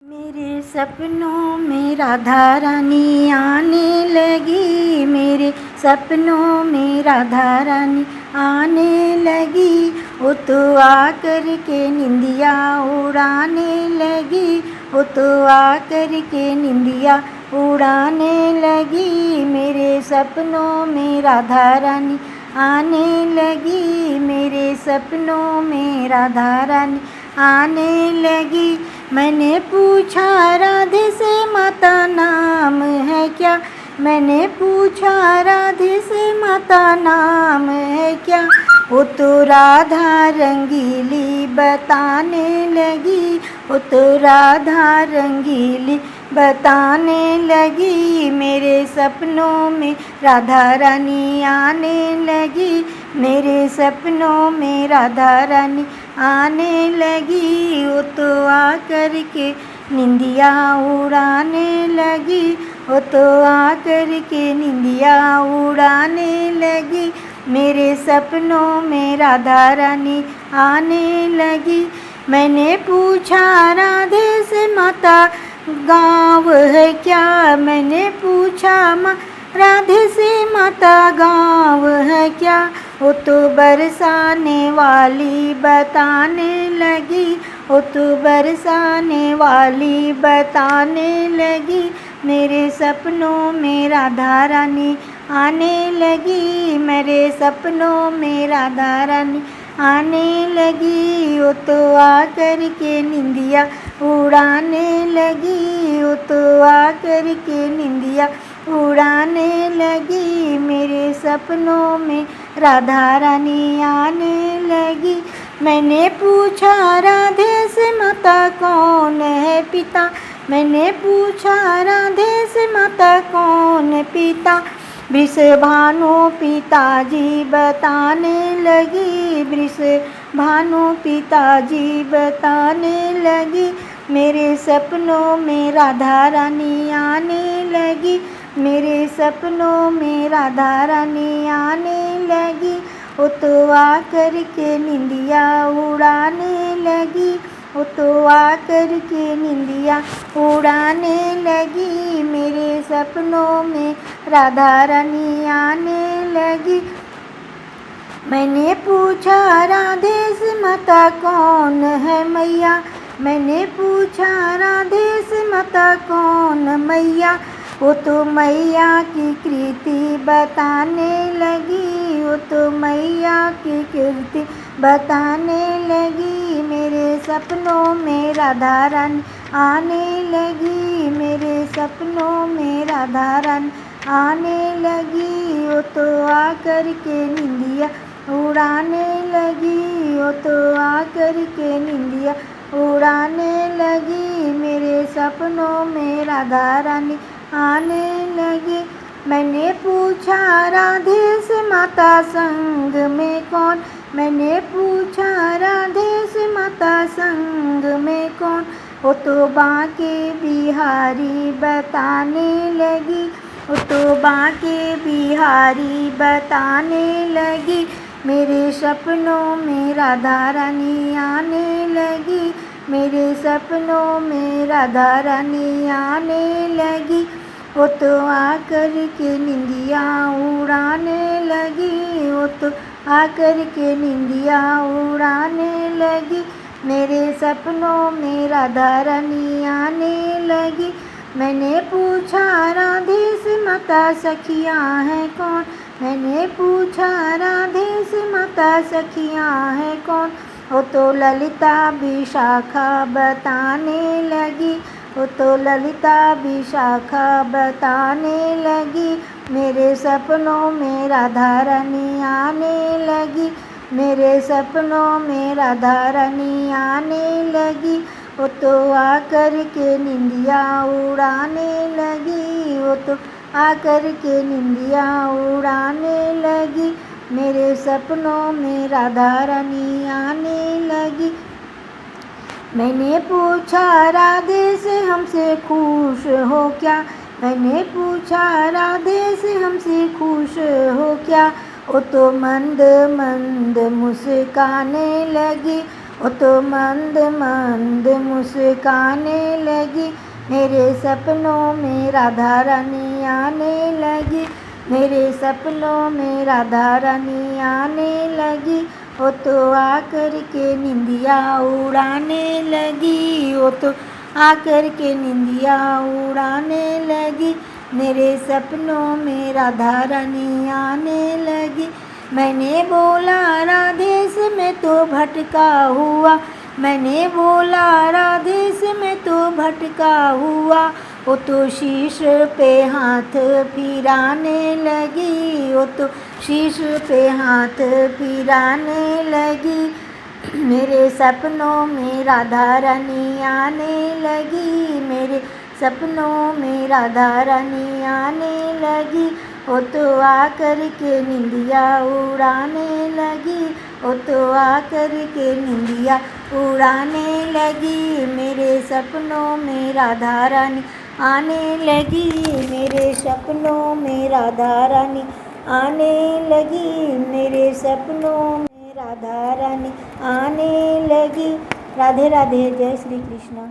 मेरे सपनों में राधा रानी आने लगी, मेरे सपनों में राधा रानी आने लगी। वो तो आकर के निंदिया उड़ाने लगी, वो तो आकर के निंदिया उड़ाने लगी। मेरे सपनों में राधा रानी आने लगी, मेरे सपनों में राधा रानी आने लगी। मैंने पूछा राधे से माता नाम है क्या, मैंने पूछा राधे से माता नाम है क्या। वो तो राधा रंगीली बताने लगी, वो तो राधा रंगीली बताने लगी। मेरे सपनों में राधा रानी आने लगी, मेरे सपनों में राधा रानी आने लगी। वो तो आकर के निंदिया उड़ाने लगी, वो तो आकर के निंदिया उड़ाने लगी। मेरे सपनों में राधा रानी आने लगी। मैंने पूछा राधे से माता गाँव है क्या, मैंने पूछा राधे से माता गाँव है क्या। वो तो बरसाने वाली बताने लगी, वो तो बरसाने वाली बताने लगी। मेरे सपनों में राधा रानी आने लगी, मेरे सपनों में राधा रानी आने लगी। वो तो आकर के निंदिया उड़ाने लगी, वो तो आकर के निंदिया उड़ाने लगी। मेरे सपनों में राधा रानी आने लगी। मैंने पूछा राधे से माता कौन है पिता, मैंने पूछा राधे से माता कौन है पिता। वृषभानु पिताजी बताने लगी, वृषभानु पिताजी बताने लगी। मेरे सपनों में राधा रानी आने लगी, मेरे सपनों में राधा रानी आने लगी। वो तो आकर के निंदिया उड़ाने लगी, वो तो आकर के निंदिया उड़ाने लगी। मेरे सपनों में राधा रानी आने लगी। मैंने पूछा राधे से माता कौन है मैया, मैंने पूछा राधे से माता कौन मैया। वो तो मैया की कृति बताने लगी, वो तो मैया की कृति बताने लगी। मेरे सपनों में राधा रानी आने लगी, मेरे सपनों में राधा रानी आने लगी। वो तो आकर के निंदिया उड़ाने लगी, वो तो आकर के निंदिया उड़ाने लगी। मेरे सपनों में राधा रानी आने लगी। मैंने पूछा राधे से माता संग में कौन, मैंने पूछा राधे से माता संग में कौन। वो तो बांके बिहारी बताने लगी, वो तो बांके बिहारी बताने लगी। मेरे सपनों में राधा रानी आने लगी, मेरे सपनों में राधा रानी आने लगी। वो तो आकर के निंदिया उड़ाने लगी, वो तो आकर के निंदिया उड़ाने लगी। मेरे सपनों में राधा रानी आने लगी। मैंने पूछा राधे से माता सखियाँ हैं कौन, मैंने पूछा राधे से माता सखियाँ हैं कौन। वो तो ललिता विशाखा बताने लगी, वो तो ललिता विशाखा बताने लगी। मेरे सपनों में राधा रानी आने लगी, मेरे सपनों में राधा रानी आने लगी। वो तो आकर के निंदिया उड़ाने लगी, वो तो आकर के निंदिया उड़ाने लगी। मेरे सपनों में राधा रानी आने लगी। मैंने पूछा राधे से हमसे खुश हो क्या, मैंने पूछा राधे से हमसे खुश हो क्या। वो तो मंद मंद मुस्काने लगी, वो तो मंद मंद मुस्काने लगी, मेरे सपनों में राधा रानी आने लगी, मेरे सपनों में राधा रानी आने लगी। वो तो आकर के निंदिया उड़ाने लगी, वो तो आकर के निंदिया उड़ाने लगी, मेरे सपनों में राधा रानी आने लगी। मैंने बोला राधे से मैं तो भटका हुआ, मैंने बोला राधे से मैं तो भटका हुआ। वो तो शीश पे हाथ फिराने लगी, वो तो शीश पे हाथ फिराने लगी, मेरे सपनों में राधा रानी आने लगी, मेरे सपनों में राधा रानी आने लगी। वो तो आकर के निंदिया उड़ाने लगी, वो तो आकर के निंदिया उड़ाने लगी, मेरे सपनों में राधा रानी आने लगी, मेरे सपनों में राधा रानी आने लगी, मेरे सपनों में राधा रानी आने लगी। राधे राधे। जय श्री कृष्ण।